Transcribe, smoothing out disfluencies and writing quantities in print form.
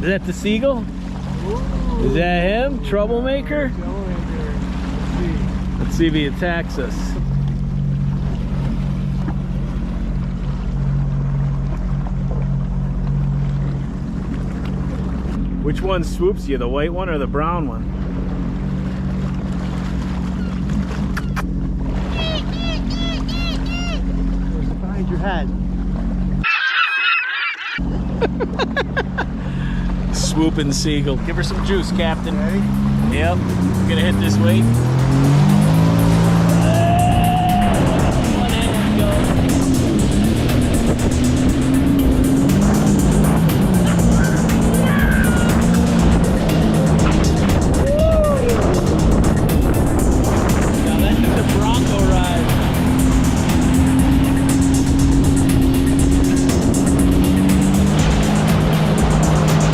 Is that the Seagull? Ooh. Is that him? Troublemaker? Troublemaker. Let's see if he attacks us. Which one swoops you, the white one or the brown one? It's behind your head. Swooping Seagull. Give her some juice, Captain. Ready? Yep. We're gonna hit this weight.